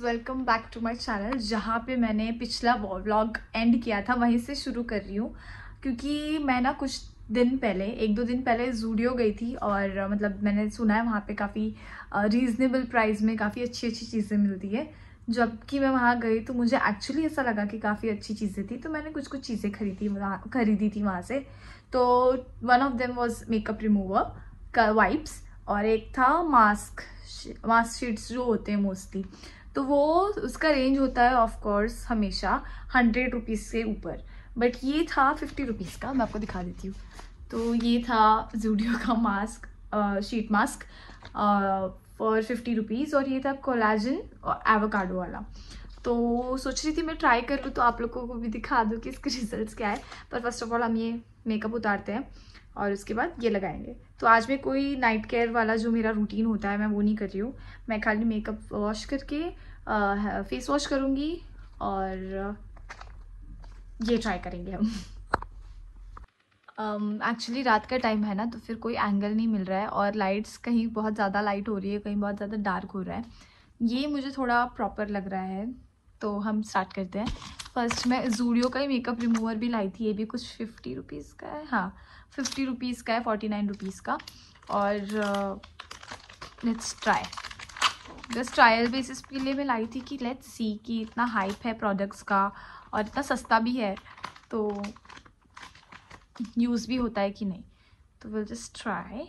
Welcome back to my channel. जहाँ पे मैंने पिछला व्लॉग एंड किया था वहीं से शुरू कर रही हूँ, क्योंकि मैं ना कुछ दिन पहले, एक दो दिन पहले ज़ूडियो गई थी और मतलब मैंने सुना है वहाँ पे काफ़ी रीज़नेबल प्राइस में काफ़ी अच्छी अच्छी चीज़ें मिलती है। जबकि मैं वहाँ गई तो मुझे एक्चुअली ऐसा लगा कि काफ़ी अच्छी चीज़ें थी, तो मैंने कुछ चीज़ें खरीदी थी वहाँ से। तो one of them was makeup remover का वाइप्स, और एक था मास्क शीट्स जो होते हैं मोस्टली। तो वो उसका रेंज होता है ऑफ कोर्स हमेशा 100 रुपीज़ से ऊपर, बट ये था 50 रुपीज़ का। मैं आपको दिखा देती हूँ। तो ये था ज़ूडियो का mask, sheet mask for 50 rupees, और ये था कोलाजन और एवोकाडो वाला। तो सोच रही थी मैं ट्राई कर लूँ तो आप लोगों को भी दिखा दूँ कि इसके रिजल्ट्स क्या है। पर फर्स्ट ऑफ ऑल हम ये मेकअप उतारते हैं और उसके बाद ये लगाएंगे। तो आज मैं कोई नाइट केयर वाला जो मेरा रूटीन होता है मैं वो नहीं कर रही हूँ। मैं खाली मेकअप वॉश करके फेस वॉश करूँगी और ये ट्राई करेंगे हम। एक्चुअली रात का टाइम है ना, तो फिर कोई एंगल नहीं मिल रहा है और लाइट्स कहीं बहुत ज़्यादा लाइट हो रही है, कहीं बहुत ज़्यादा डार्क हो रहा है। ये मुझे थोड़ा प्रॉपर लग रहा है, तो हम स्टार्ट करते हैं। फर्स्ट मैं ज़ूडियो का ही मेकअप रिमूवर भी लाई थी। ये भी कुछ 50 रुपीज़ का है, हाँ 50 रुपीज़ का है, 49 रुपीज़ का। और let's try, just trial basis के लिए मैं लाई थी कि लेट्स सी कि इतना हाइप है प्रोडक्ट्स का और इतना सस्ता भी है तो यूज़ भी होता है कि नहीं। तो विल जस्ट ट्राई।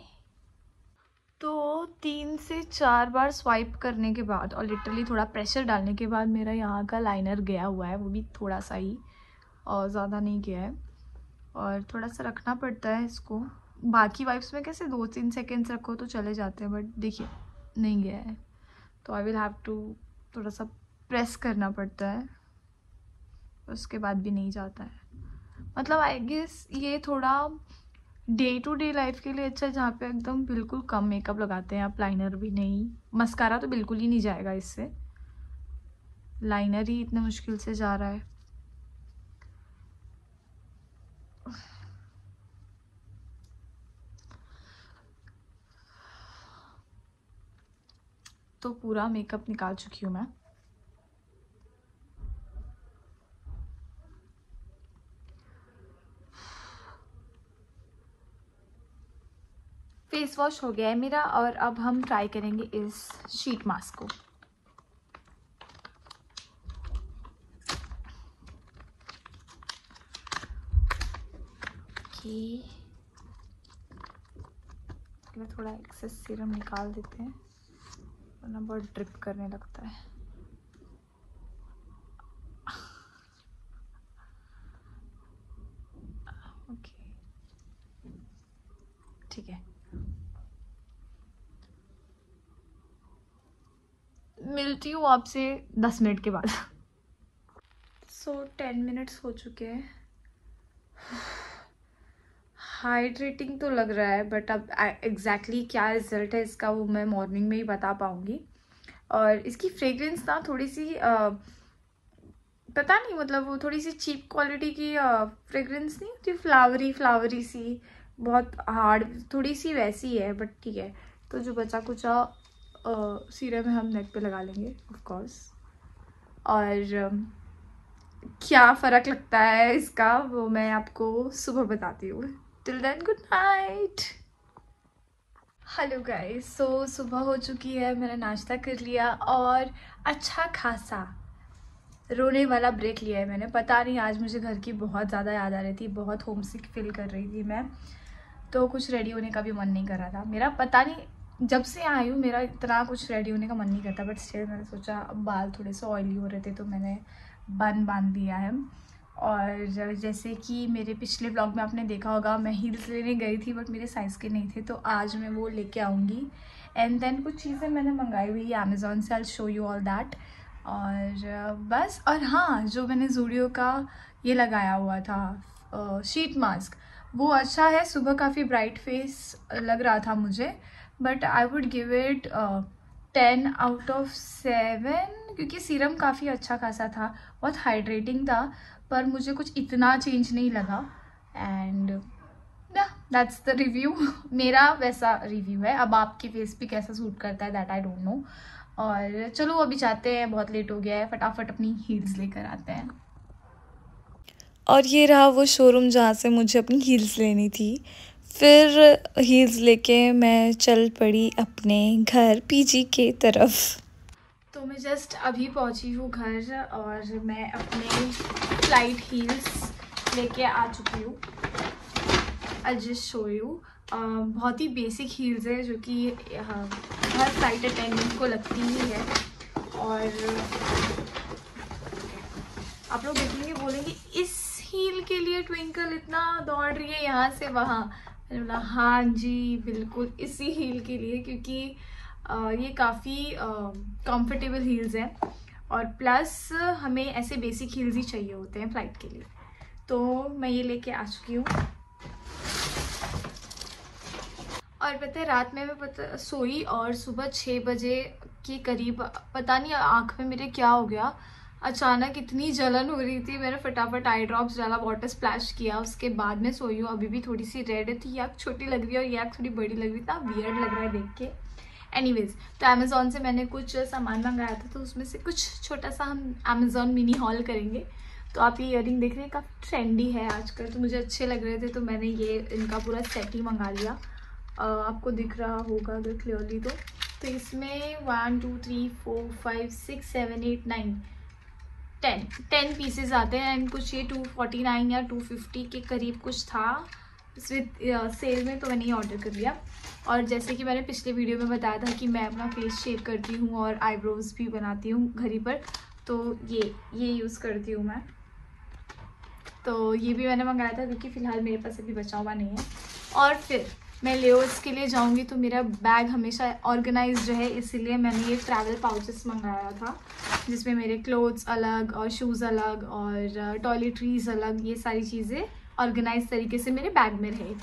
तो 3 से 4 बार स्वाइप करने के बाद और लिटरली थोड़ा प्रेशर डालने के बाद मेरा यहाँ का लाइनर गया हुआ है, वो भी थोड़ा सा ही और ज़्यादा नहीं गया है। और थोड़ा सा रखना पड़ता है इसको। बाकी वाइप्स में कैसे 2-3 सेकेंड्स रखो तो चले जाते हैं, बट देखिए नहीं गया है, तो आई विल हैव टू थोड़ा सा प्रेस करना पड़ता है, उसके बाद भी नहीं जाता है। मतलब आई गेस ये थोड़ा डे टू डे लाइफ के लिए अच्छा है, जहाँ पे एकदम बिल्कुल कम मेकअप लगाते हैं आप, लाइनर भी नहीं, मस्कारा तो बिल्कुल ही नहीं जाएगा इससे, लाइनर ही इतने मुश्किल से जा रहा है। तो पूरा मेकअप निकाल चुकी हूँ मैं। फेस वॉश हो गया है मेरा और अब हम ट्राई करेंगे इस शीट मास्क को। मैं थोड़ा एक्सेस सीरम निकाल देते हैं वरना बहुत ड्रिप करने लगता है। ओके ठीक है, मिलती हूँ आपसे 10 मिनट के बाद। सो 10 मिनट्स हो चुके हैं। हाइड्रेटिंग तो लग रहा है, बट अब एग्जैक्टली क्या रिजल्ट है इसका वो मैं मॉर्निंग में ही बता पाऊँगी। और इसकी फ्रेग्रेंस ना थोड़ी सी पता नहीं, मतलब वो थोड़ी सी चीप क्वालिटी की फ्रेग्रेंस नहीं होती, फ्लावरी सी, बहुत हार्ड थोड़ी सी वैसी है, बट ठीक है। तो जो बचा कुचा सीरम है हम नेक पे लगा लेंगे ऑफ कोर्स। और क्या फ़र्क लगता है इसका वो मैं आपको सुबह बताती हूँ। Till then good night. Hello guys, so सुबह हो चुकी है, मैंने नाश्ता कर लिया और अच्छा खासा रोने वाला ब्रेक लिया है मैंने। पता नहीं आज मुझे घर की बहुत ज़्यादा याद आ रही थी, बहुत होमसिक फील कर रही थी मैं, तो कुछ रेडी होने का भी मन नहीं कर रहा था मेरा। पता नहीं जब से आई हूँ मेरा इतना कुछ रेडी होने का मन नहीं करता, बट स्टिल मैंने सोचा अब बाल थोड़े से ऑयली हो रहे थे तो मैंने बन बांध दिया है। और जैसे कि मेरे पिछले व्लॉग में आपने देखा होगा मैं हील्स लेने गई थी, बट मेरे साइज़ के नहीं थे, तो आज मैं वो लेके आऊँगी। एंड देन कुछ चीज़ें मैंने मंगाई हुई है अमेज़ोन से, I show you all that. और बस, और हाँ जो मैंने ज़ूडियो का ये लगाया हुआ था शीट मास्क, वो अच्छा है। सुबह काफ़ी ब्राइट फेस लग रहा था मुझे, but I would give it 10 out of 7, क्योंकि सीरम काफ़ी अच्छा खासा था, बहुत हाइड्रेटिंग था, पर मुझे कुछ इतना चेंज नहीं लगा। And that's the review. मेरा वैसा रिव्यू है, अब आपके फेस पे कैसा सूट करता है दैट आई डोंट नो। और चलो अभी जाते हैं, बहुत लेट हो गया है, फटाफट अपनी हील्स लेकर आते हैं। और ये रहा वो शोरूम जहाँ से मुझे अपनी हील्स लेनी थी। फिर हील्स लेके मैं चल पड़ी अपने घर पीजी के तरफ। तो मैं जस्ट अभी पहुंची हूँ घर और मैं अपने फ्लाइट हील्स लेके आ चुकी हूँ। I just show you. बहुत ही बेसिक हील्स है जो कि हर फ्लाइट अटेंडेंट को लगती ही है। और आप लोग देखेंगे बोलेंगे इस हील के लिए ट्विंकल इतना दौड़ रही है यहाँ से वहाँ। मैंने बोला हाँ जी बिल्कुल इसी हील के लिए, क्योंकि ये काफ़ी कंफर्टेबल हील्स हैं और प्लस हमें ऐसे बेसिक हील्स ही चाहिए होते हैं फ्लाइट के लिए। तो मैं ये लेके आ चुकी हूँ। और पता है रात में मैं सोई और सुबह 6 बजे के करीब पता नहीं आँख में मेरे क्या हो गया, अचानक इतनी जलन हो रही थी। मैंने फटाफट आई ड्रॉप्स डाला, वाटर स्प्लैश किया, उसके बाद में सोई हूँ। अभी भी थोड़ी सी रेड थी, ये आँख छोटी लग रही है और ये आँख थोड़ी बड़ी लग रही था, वियर्ड लग रहा है देख के। एनीवेज, तो अमेज़ॉन से मैंने कुछ सामान मंगाया था, तो उसमें से कुछ छोटा सा हम अमेज़ॉन मिनी हॉल करेंगे। तो आप ये ईयरिंग देख रहे हैं, काफ़ी ट्रेंडी है आजकल, तो मुझे अच्छे लग रहे थे तो मैंने ये इनका पूरा सेट ही मंगा लिया। आपको दिख रहा होगा अगर क्लियरली तो इसमें 1 2 3 4 5 6 7 8 9 10 पीसेज आते हैं। एंड कुछ ये 249 या 250 के करीब कुछ था विद सेल में, तो मैंने ये ऑर्डर कर लिया। और जैसे कि मैंने पिछले वीडियो में बताया था कि मैं अपना फेस शेव करती हूँ और आईब्रोज भी बनाती हूँ घर ही पर, तो ये यूज़ करती हूँ मैं। तो ये भी मैंने मंगाया था क्योंकि फ़िलहाल मेरे पास अभी बचा हुआ नहीं है। और फिर मैं लेओस के लिए जाऊंगी तो मेरा बैग हमेशा ऑर्गेनाइज्ड रहे, इसीलिए मैंने ये ट्रैवल पाउचेस मंगाया था जिसमें मेरे क्लोथ्स अलग और शूज़ अलग और टॉयलेटरीज अलग, ये सारी चीज़ें ऑर्गेनाइज तरीके से मेरे बैग में रहे।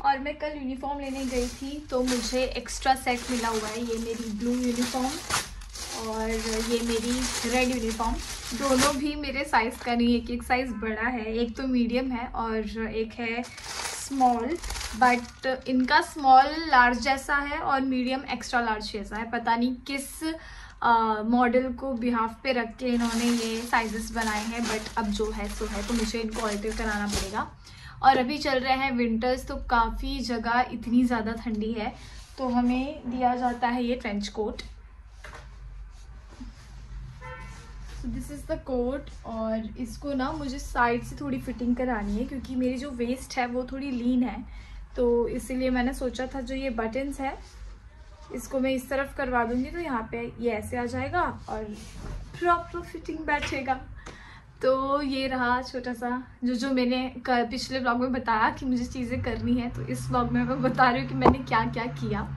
और मैं कल यूनिफॉर्म लेने गई थी तो मुझे एक्स्ट्रा सेट मिला हुआ है। ये मेरी ब्लू यूनिफॉर्म और ये मेरी रेड यूनिफॉर्म, दोनों भी मेरे साइज़ का नहीं, एक साइज़ बड़ा है, एक तो मीडियम है और एक है स्मॉल। बट इनका स्मॉल लार्ज जैसा है और मीडियम एक्स्ट्रा लार्ज जैसा है। पता नहीं किस मॉडल को बिहाफ पे रख के इन्होंने ये साइजेस बनाए हैं, बट अब जो है सो है, तो मुझे इनको ऑल्टर कराना पड़ेगा। और अभी चल रहे हैं विंटर्स, तो काफ़ी जगह इतनी ज़्यादा ठंडी है तो हमें दिया जाता है ये trench coat. This is the coat और इसको ना मुझे साइड से थोड़ी फिटिंग करानी है क्योंकि मेरी जो वेस्ट है वो थोड़ी लीन है, तो इसीलिए मैंने सोचा था जो ये बटन्स है इसको मैं इस तरफ करवा दूंगी तो यहाँ पे ये ऐसे आ जाएगा और प्रॉपर फिटिंग बैठेगा। तो ये रहा छोटा सा जो मैंने पिछले ब्लॉग में बताया कि मुझे चीज़ें करनी है, तो इस ब्लॉग में मैं बता रही हूँ कि मैंने क्या क्या किया।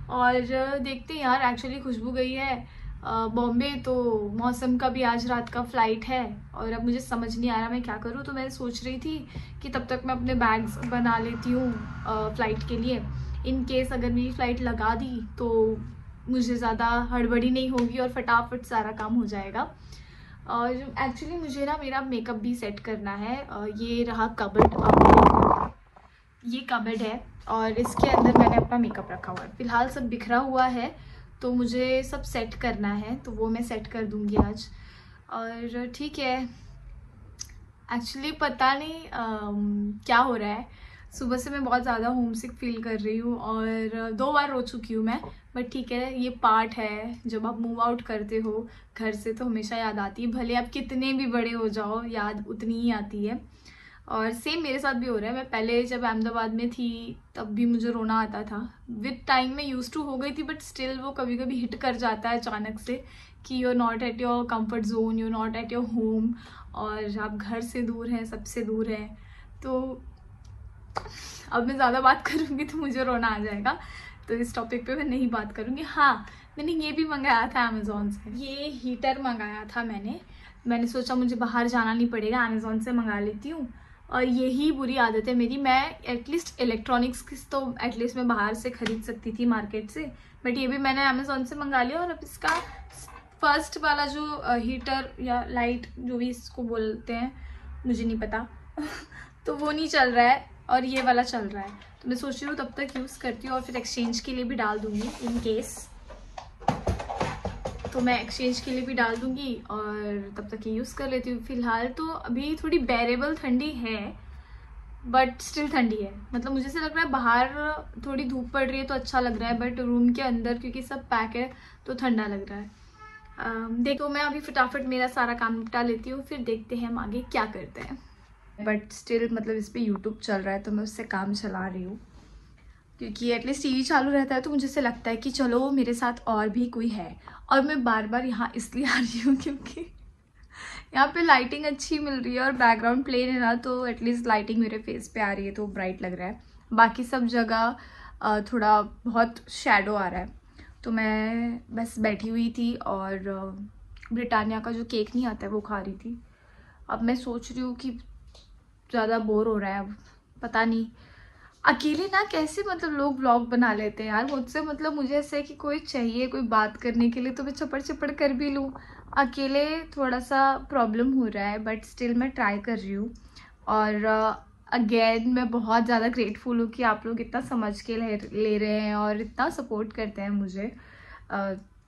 और देखते हैं यार, एक्चुअली खुशबू गई है बॉम्बे, तो मौसम का भी आज रात का फ़्लाइट है और अब मुझे समझ नहीं आ रहा मैं क्या करूँ। तो मैं सोच रही थी कि तब तक मैं अपने बैग्स बना लेती हूँ फ़्लाइट के लिए, इन केस अगर मेरी फ़्लाइट लगा दी तो मुझे ज़्यादा हड़बड़ी नहीं होगी और फटाफट सारा काम हो जाएगा। और एक्चुअली मुझे ना मेरा मेकअप भी सेट करना है। ये रहा कबर्ड, ये कबर्ड है और इसके अंदर मैंने अपना मेकअप रखा हुआ है। फ़िलहाल सब बिखरा हुआ है तो मुझे सब सेट करना है, तो वो मैं सेट कर दूँगी आज। और ठीक है, एक्चुअली पता नहीं क्या हो रहा है, सुबह से मैं बहुत ज़्यादा होमसिक फील कर रही हूँ और 2 बार रो चुकी हूँ मैं, बट ठीक है, ये पार्ट है। जब आप मूव आउट करते हो घर से तो हमेशा याद आती है, भले आप कितने भी बड़े हो जाओ याद उतनी ही आती है। और सेम मेरे साथ भी हो रहा है। मैं पहले जब अहमदाबाद में थी तब भी मुझे रोना आता था, विद टाइम में यूज टू हो गई थी, बट स्टिल वो कभी कभी हिट कर जाता है अचानक से कि you are not at your comfort zone, you are not at your home और आप घर से दूर हैं, सबसे दूर हैं। तो अब मैं ज़्यादा बात करूँगी तो मुझे रोना आ जाएगा, तो इस टॉपिक पे मैं नहीं बात करूँगी। हाँ, मैंने ये भी मंगाया था अमेज़ॉन से, ये हीटर मंगाया था मैंने सोचा मुझे बाहर जाना नहीं पड़ेगा, अमेज़ॉन से मंगा लेती हूँ। और यही बुरी आदत है मेरी, मैं एटलीस्ट इलेक्ट्रॉनिक्स की तो एटलीस्ट मैं बाहर से ख़रीद सकती थी मार्केट से, बट ये भी मैंने अमेज़ॉन से मंगा लिया। और अब इसका फर्स्ट वाला जो हीटर या लाइट जो भी इसको बोलते हैं मुझे नहीं पता तो वो नहीं चल रहा है और ये वाला चल रहा है, तो मैं सोच रही हूँ तब तक यूज़ करती हूँ और फिर एक्सचेंज के लिए भी डाल दूँगी इन केस। तो मैं एक्सचेंज के लिए भी डाल दूँगी और तब तक ये यूज़ कर लेती हूँ। फ़िलहाल तो अभी थोड़ी बेरेबल ठंडी है, बट स्टिल ठंडी है। मतलब मुझे से लग रहा है बाहर थोड़ी धूप पड़ रही है तो अच्छा लग रहा है, बट रूम के अंदर क्योंकि सब पैक है तो ठंडा लग रहा है। देखो मैं अभी फटाफट मेरा सारा काम निपटा लेती हूँ, फिर देखते हैं हम आगे क्या करते हैं। बट स्टिल मतलब इस पर यूट्यूब चल रहा है तो मैं उससे काम चला रही हूँ, क्योंकि एटलीस्ट टीवी चालू रहता है तो मुझे से लगता है कि चलो मेरे साथ और भी कोई है। और मैं बार बार यहाँ इसलिए आ रही हूँ क्योंकि यहाँ पे लाइटिंग अच्छी मिल रही है और बैकग्राउंड प्लेन है ना, तो एटलीस्ट लाइटिंग मेरे फेस पे आ रही है तो ब्राइट लग रहा है। बाकी सब जगह थोड़ा बहुत शेडो आ रहा है। तो मैं बस बैठी हुई थी और ब्रिटानिया का जो केक नहीं आता है वो खा रही थी। अब मैं सोच रही हूँ कि ज़्यादा बोर हो रहा है, अब पता नहीं अकेले ना कैसे मतलब लोग व्लॉग बना लेते हैं यार। मुझसे मतलब मुझे ऐसा है कि कोई चाहिए, कोई बात करने के लिए तो मैं चपड़ चपड़ कर भी लूँ। अकेले थोड़ा सा प्रॉब्लम हो रहा है, बट स्टिल मैं ट्राई कर रही हूँ। और अगेन मैं बहुत ज़्यादा ग्रेटफुल हूँ कि आप लोग इतना समझ के ले रहे हैं और इतना सपोर्ट करते हैं मुझे।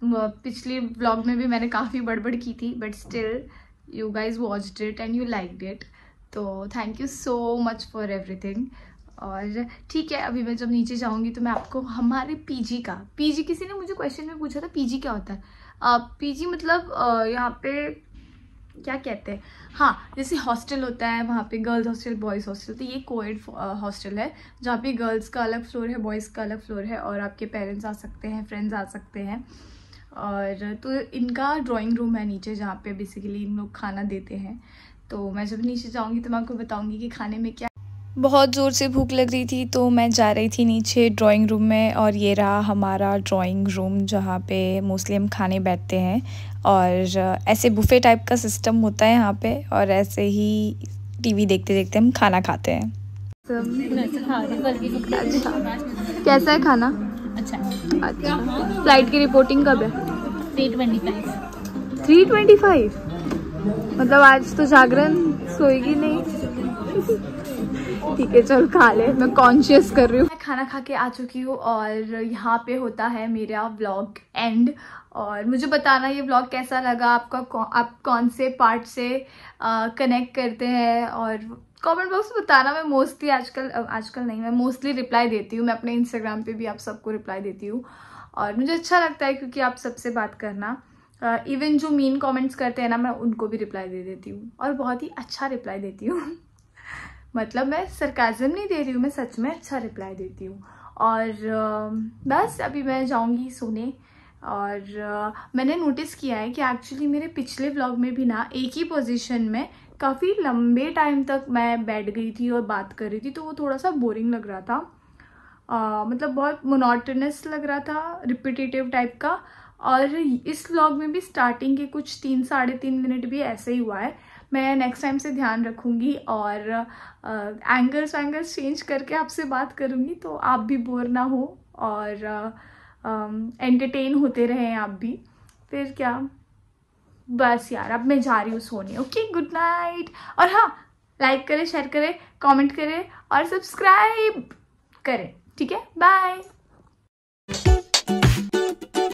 पिछले व्लॉग में भी मैंने काफ़ी बड़बड़ की थी, but still you guys watched it and you liked it, तो thank you so much for everything. और ठीक है, अभी मैं जब नीचे जाऊंगी तो मैं आपको हमारे पीजी किसी ने मुझे क्वेश्चन में पूछा था पीजी क्या होता है। पीजी मतलब यहाँ पे क्या कहते हैं, हाँ जैसे हॉस्टल होता है वहाँ पे गर्ल्स हॉस्टल बॉयज़ हॉस्टल, तो ये कोएड हॉस्टल है जहाँ पे गर्ल्स का अलग फ्लोर है, बॉयज़ का अलग फ्लोर है और आपके पेरेंट्स आ सकते हैं, फ्रेंड्स आ सकते हैं। और तो इनका ड्राइंग रूम है नीचे जहाँ पे बेसिकली इन लोग खाना देते हैं। तो मैं जब नीचे जाऊँगी तो मैं आपको बताऊँगी कि खाने में क्या। बहुत ज़ोर से भूख लग रही थी तो मैं जा रही थी नीचे ड्राइंग रूम में, और ये रहा हमारा ड्राइंग रूम जहाँ पे मोस्टली हम खाने बैठते हैं। और ऐसे बुफ़े टाइप का सिस्टम होता है यहाँ पे, और ऐसे ही टीवी देखते देखते हम खाना खाते हैं। कैसा है खाना? अच्छा। फ्लाइट की रिपोर्टिंग कब है? 3:25 मतलब आज तो जागरण सोएगी नहीं। ठीक है चल खा ले, मैं कॉन्शियस कर रही हूँ। मैं खाना खा के आ चुकी हूँ और यहाँ पे होता है मेरा व्लॉग एंड। और मुझे बताना ये व्लॉग कैसा लगा आपका, आप कौन से पार्ट से कनेक्ट करते हैं, और कमेंट बॉक्स में बताना। मैं मोस्टली आजकल नहीं, मैं मोस्टली रिप्लाई देती हूँ। मैं अपने इंस्टाग्राम पे भी आप सबको रिप्लाई देती हूँ और मुझे अच्छा लगता है क्योंकि आप सबसे बात करना, इवन जो मीन कमेंट्स करते हैं ना, मैं उनको भी रिप्लाई दे देती हूँ और बहुत ही अच्छा रिप्लाई देती हूँ। मतलब मैं सरकाज़म नहीं दे रही हूँ, मैं सच में अच्छा रिप्लाई देती हूँ। और बस अभी मैं जाऊँगी सोने। और मैंने नोटिस किया है कि एक्चुअली मेरे पिछले व्लॉग में भी ना एक ही पोजीशन में काफ़ी लंबे टाइम तक मैं बैठ गई थी और बात कर रही थी, तो वो थोड़ा सा बोरिंग लग रहा था। मतलब बहुत मोनोटोनस लग रहा था, रिपीटेटिव टाइप का। और इस व्लॉग में भी स्टार्टिंग के कुछ 3-3.5 मिनट भी ऐसे ही हुआ है। मैं नेक्स्ट टाइम से ध्यान रखूँगी और एंगल्स चेंज करके आपसे बात करूँगी, तो आप भी बोर ना हो और एंटरटेन होते रहें आप भी। फिर क्या, बस यार अब मैं जा रही हूँ सोने। Okay, good night. और हाँ, लाइक करें, शेयर करें, कमेंट करें और सब्सक्राइब करें। ठीक है, बाय।